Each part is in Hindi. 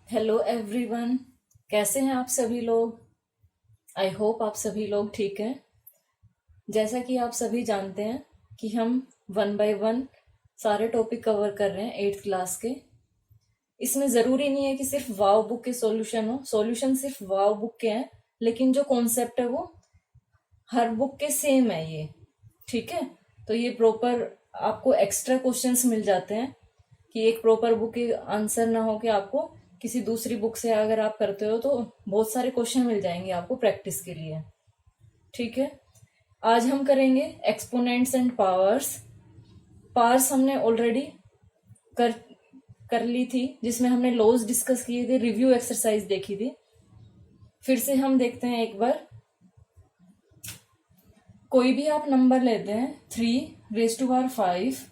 Hello everyone. कैसे हैं आप सभी लोग? आई होप आप सभी लोग ठीक हैं। जैसा कि आप सभी जानते हैं कि हम वन बाय वन सारे टॉपिक कवर कर रहे हैं 8th क्लास के। इसमें ज़रूरी नहीं है कि सिर्फ वाव बुक के सॉल्यूशन हो, सॉल्यूशन सिर्फ वाव बुक के हैं, लेकिन जो कॉन्सेप्ट है वो हर बुक के सेम है ये। ठीक है, तो ये प्रॉपर आपको एक्स्ट्रा क्वेश्चंस मिल जाते हैं कि एक प्रॉपर बुक के आंसर ना हो कि आपको किसी दूसरी बुक से अगर आप करते हो तो बहुत सारे क्वेश्चन मिल जाएंगे आपको प्रैक्टिस के लिए। ठीक है, आज हम करेंगे एक्सपोनेंट्स एंड पावर्स। पावर्स हमने ऑलरेडी कर कर ली थी, जिसमें हमने लॉज डिस्कस किए थे, रिव्यू एक्सरसाइज देखी थी। फिर से हम देखते हैं एक बार। कोई भी आप नंबर लेते हैं 3⁵,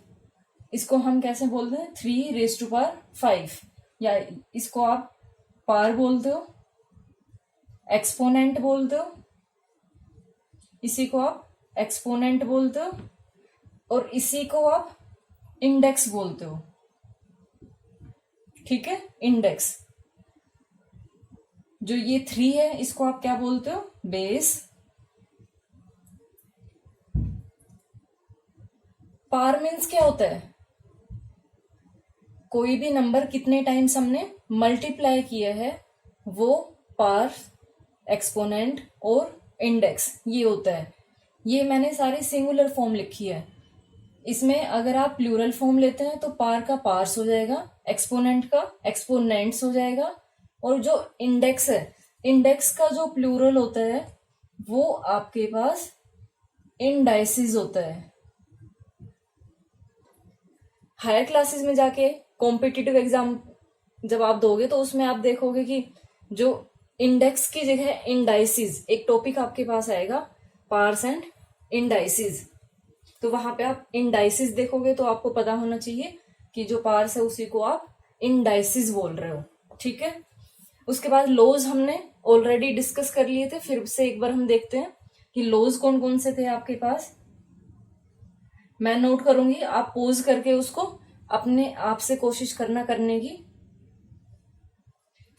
इसको हम कैसे बोलते हैं? 3⁵, या इसको आप पावर बोलते हो, एक्सपोनेंट बोलते हो, इसी को आप एक्सपोनेंट बोलते हो, और इसी को आप इंडेक्स बोलते हो। ठीक है, इंडेक्स। जो ये 3 है इसको आप क्या बोलते हो? बेस। पावर मीन्स क्या होता है? कोई भी नंबर कितने टाइम्स हमने मल्टीप्लाई किया है वो पावर, एक्सपोनेंट और इंडेक्स ये होता है। ये मैंने सारी सिंगुलर फॉर्म लिखी है। इसमें अगर आप प्लूरल फॉर्म लेते हैं तो पावर का पार्स हो जाएगा, एक्सपोनेंट का एक्सपोनेंट्स हो जाएगा, और जो इंडेक्स है, इंडेक्स का जो प्लूरल होता है वो आपके पास इंडाइसिस होता है। हायर क्लासेस में जाके कॉम्पिटिटिव एग्जाम जब आप दोगे तो उसमें आप देखोगे कि जो इंडेक्स की जगह इंडाइसिस, एक टॉपिक आपके पास आएगा, पार्स एंड इंडाइसिस। तो वहां पे आप इंडाइसिस देखोगे तो आपको पता होना चाहिए कि जो पार्स है उसी को आप इंडाइसिस बोल रहे हो। ठीक है, उसके बाद लॉज हमने ऑलरेडी डिस्कस कर लिए थे। फिर से एक बार हम देखते हैं कि लॉज कौन कौन से थे आपके पास। मैं नोट करूंगी, आप पोज करके उसको अपने आप से कोशिश करना करने की।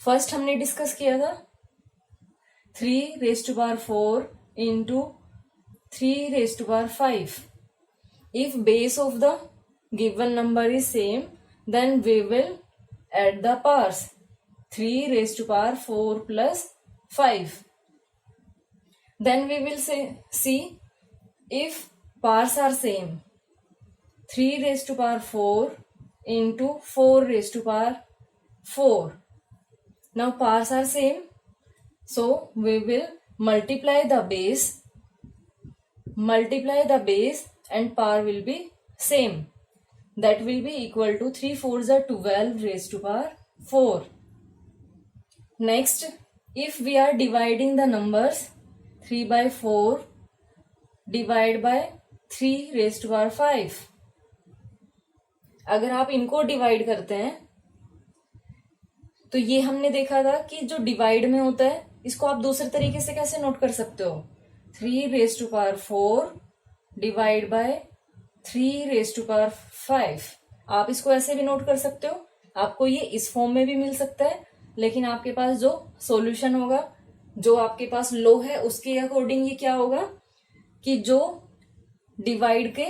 फर्स्ट हमने डिस्कस किया था 3⁴ into 3⁵. If base of the given number is same, then we will add the powers. 3⁴ plus 5. Then we will see if powers are same. 3⁴ into 4⁴. Now powers are same, so we will multiply the base and power will be same. That will be equal to 3 4s are 12⁴. Next, if we are dividing the numbers 3/4 divide by 3⁵. अगर आप इनको डिवाइड करते हैं तो ये हमने देखा था कि जो डिवाइड में होता है इसको आप दूसरे तरीके से कैसे नोट कर सकते हो? 3⁴ डिवाइड बाय 3⁵. आप इसको ऐसे भी नोट कर सकते हो। आपको ये इस फॉर्म में भी मिल सकता है, लेकिन आपके पास जो सॉल्यूशन होगा, जो आपके पास लो है, उसके अकॉर्डिंग ये क्या होगा कि जो डिवाइड के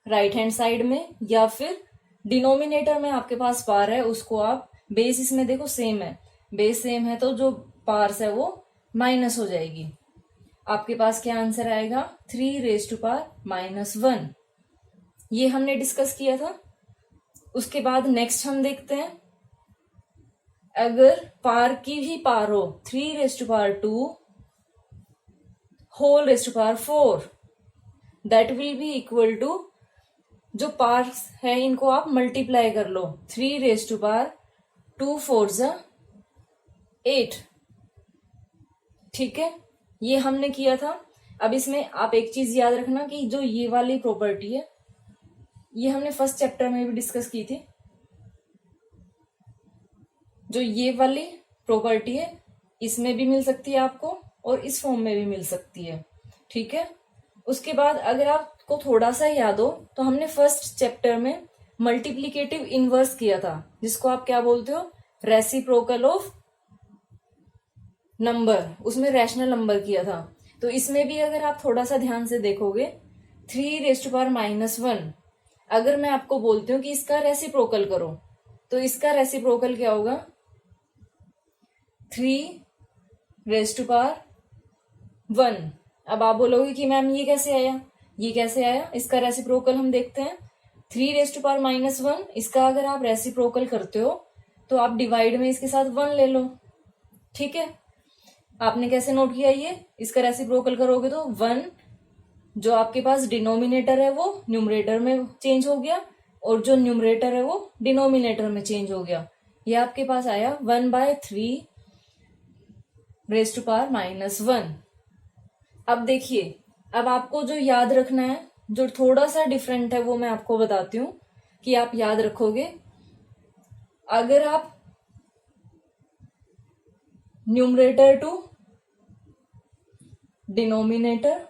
राइट हैंड साइड में या फिर डिनोमिनेटर में आपके पास पावर है उसको आप बेस, इसमें देखो सेम है, बेस सेम है तो जो पावर्स है वो माइनस हो जाएगी। आपके पास क्या आंसर आएगा? 3⁻⁻1। ये हमने डिस्कस किया था। उसके बाद नेक्स्ट हम देखते हैं, अगर पावर की भी पावर हो 3⁻2 whole, that will be equal to, जो पार्ट्स है इनको आप मल्टीप्लाई कर लो, 3⁻2 4s 8। ठीक है, ये हमने किया था। अब इसमें आप एक चीज याद रखना कि जो ये वाली प्रॉपर्टी है ये हमने फर्स्ट चैप्टर में भी डिस्कस की थी। जो ये वाली प्रॉपर्टी है इसमें भी मिल सकती है आपको और इस फॉर्म में भी मिल सकती है। ठीक है, उसके बाद अगर आपको थोड़ा सा याद हो तो हमने फर्स्ट चैप्टर में मल्टीप्लीकेटिव इनवर्स किया था, जिसको आप क्या बोलते हो? रेसिप्रोकल ऑफ नंबर, उसमें रैशनल नंबर किया था। तो इसमें भी अगर आप थोड़ा सा ध्यान से देखोगे 3⁻⁻1, अगर मैं आपको बोलती हूँ कि इसका रेसिप्रोकल करो तो इसका रेसिप्रोकल क्या होगा? 3⁻1। अब आप बोलोगे कि मैम ये कैसे आया, ये कैसे आया? इसका रेसिप्रोकल हम देखते हैं। 3⁻1, इसका अगर आप रेसिप्रोकल करते हो तो आप डिवाइड में इसके साथ 1 ले लो। ठीक है, आपने कैसे नोट किया? ये इसका रेसिप्रोकल करोगे तो 1 जो आपके पास डिनोमिनेटर है वो न्यूमरेटर में चेंज हो गया, और जो न्यूमरेटर है वो डिनोमिनेटर में चेंज हो गया। ये आपके पास आया 1/3⁻1। अब देखिए, अब आपको जो याद रखना है, जो थोड़ा सा डिफरेंट है वो मैं आपको बताती हूँ कि आप याद रखोगे। अगर आप न्यूमरेटर टू डिनोमिनेटर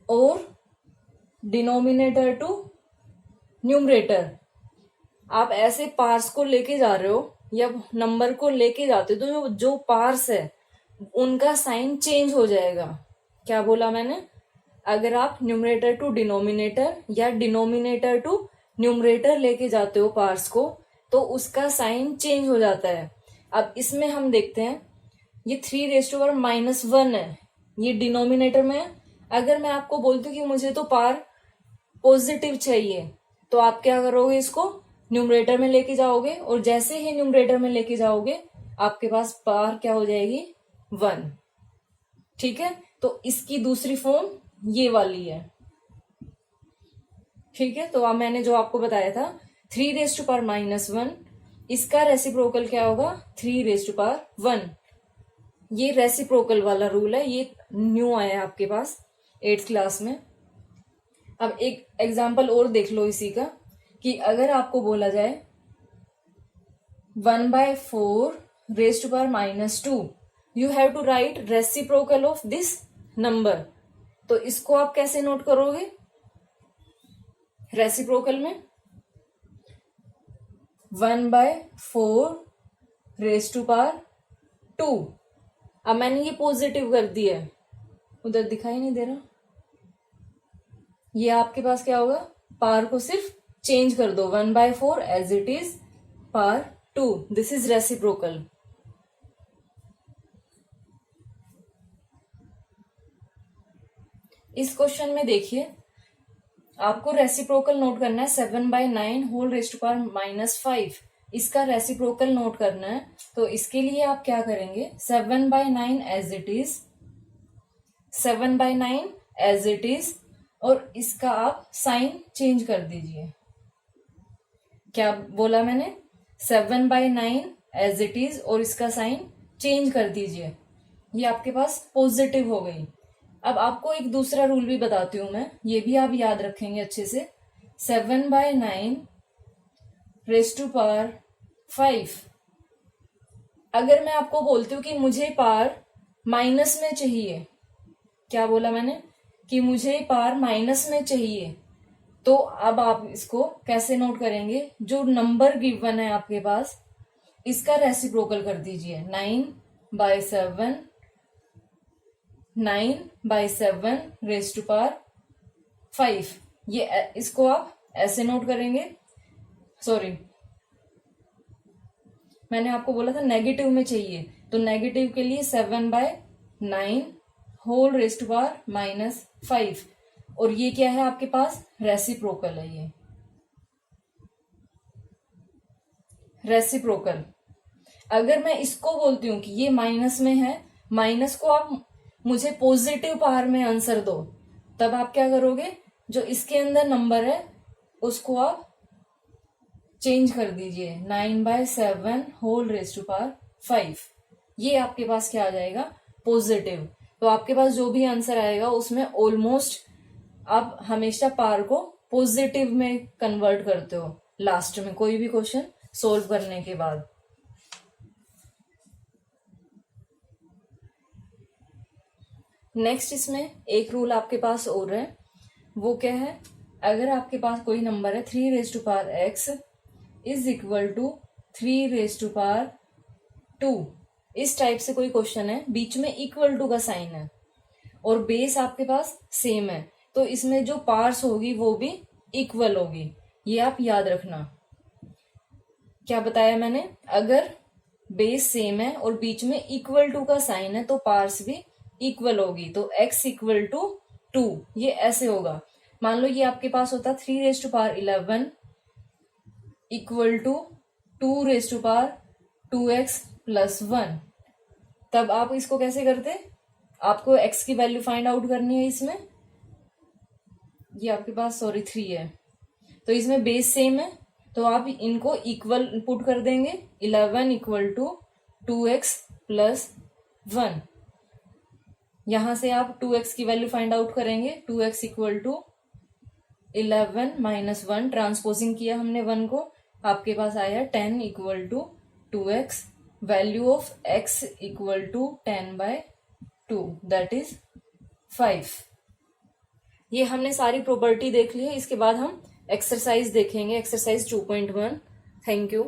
और डिनोमिनेटर टू न्यूमरेटर, आप ऐसे पार्स को लेके जा रहे हो या नंबर को लेके जाते हो तो जो पार्स है उनका साइन चेंज हो जाएगा। क्या बोला मैंने? अगर आप न्यूमरेटर टू डिनोमिनेटर या डिनोमिनेटर टू न्यूमरेटर लेके जाते हो पार्स को, तो उसका साइन चेंज हो जाता है। अब इसमें हम देखते हैं, ये 3⁻1 है, ये डिनोमिनेटर में है। अगर मैं आपको बोलती हूँ कि मुझे तो पार पॉजिटिव चाहिए, तो आप क्या करोगे? इसको न्यूमरेटर में लेके जाओगे, और जैसे ही न्यूमरेटर में लेके जाओगे आपके पास पार क्या हो जाएगी? 1। ठीक है, तो इसकी दूसरी फॉर्म ये वाली है। ठीक है, तो अब मैंने जो आपको बताया था 3⁻1, इसका रेसिप्रोकल क्या होगा? 3⁻1। ये रेसिप्रोकल वाला रूल है, ये न्यू आया है आपके पास 8th क्लास में। अब एक एग्जाम्पल और देख लो इसी का, कि अगर आपको बोला जाए 1/4⁻², you have to write reciprocal of this number, तो इसको आप कैसे नोट करोगे? रेसिप्रोकल में 1/4⁻²। अब मैंने ये पॉजिटिव कर दिया है, उधर दिखाई नहीं दे रहा। ये आपके पास क्या होगा? पार को सिर्फ चेंज कर दो, 1/4 एज इट इज पार 2। This is reciprocal. इस क्वेश्चन में देखिए, आपको रेसिप्रोकल नोट करना है 7/9 इसका रेसिप्रोकल नोट करना है। तो इसके लिए आप क्या करेंगे? 7/9 as it is, 7/9 as it is, और इसका आप साइन चेंज कर दीजिए। क्या बोला मैंने? 7/9 एज इट इज और इसका साइन चेंज कर दीजिए। ये आपके पास पॉजिटिव हो गई। अब आपको एक दूसरा रूल भी बताती हूं मैं, ये भी आप याद रखेंगे अच्छे से। 7/9⁵ अगर मैं आपको बोलती हूँ कि मुझे पार माइनस में चाहिए, क्या बोला मैंने? कि मुझे पार माइनस में चाहिए, तो अब आप इसको कैसे नोट करेंगे? जो नंबर गिवन है आपके पास, इसका रेसिप्रोकल कर दीजिए। 9/7 ये इसको आप ऐसे नोट करेंगे। सॉरी, मैंने आपको बोला था नेगेटिव में चाहिए, तो नेगेटिव के लिए 7/9⁵ और ये क्या है आपके पास? रेसिप्रोकल है। ये रेसिप्रोकल। अगर मैं इसको बोलती हूं कि ये माइनस में है, माइनस को आप मुझे पॉजिटिव पावर में आंसर दो, तब आप क्या करोगे? जो इसके अंदर नंबर है उसको आप चेंज कर दीजिए, 9/7 ये आपके पास क्या आ जाएगा? पॉजिटिव। तो आपके पास जो भी आंसर आएगा उसमें ऑलमोस्ट आप हमेशा पावर को पॉजिटिव में कन्वर्ट करते हो लास्ट में कोई भी क्वेश्चन सोल्व करने के बाद। नेक्स्ट इसमें एक रूल आपके पास और है, वो क्या है? अगर आपके पास कोई नंबर है 3⁻x इज इक्वल टू 3⁻²। इस टाइप से कोई क्वेश्चन है, बीच में इक्वल टू का साइन है और बेस आपके पास सेम है, तो इसमें जो पार्ट्स होगी वो भी इक्वल होगी, ये आप याद रखना। क्या बताया मैंने, अगर बेस सेम है और बीच में इक्वल टू का साइन है तो पार्ट्स भी इक्वल होगी, तो x इक्वल टू 2, ये ऐसे होगा। मान लो ये आपके पास होता 3⁻11 इक्वल टू 2⁻2x + 1, तब आप इसको कैसे करते, आपको x की वैल्यू फाइंड आउट करनी है। इसमें ये आपके पास 3 है, तो इसमें बेस सेम है तो आप इनको इक्वल पुट कर देंगे। 11 इक्वल टू 2x + 1, यहां से आप 2x की वैल्यू फाइंड आउट करेंगे। 2x इक्वल टू 11 - 1, ट्रांसपोजिंग किया हमने 1 को, आपके पास आया 10 equal to 2x। Value of x equal to 10/2, that is 5। ये हमने सारी प्रॉपर्टी देख ली है। इसके बाद हम एक्सरसाइज देखेंगे, एक्सरसाइज 2.1। Thank you.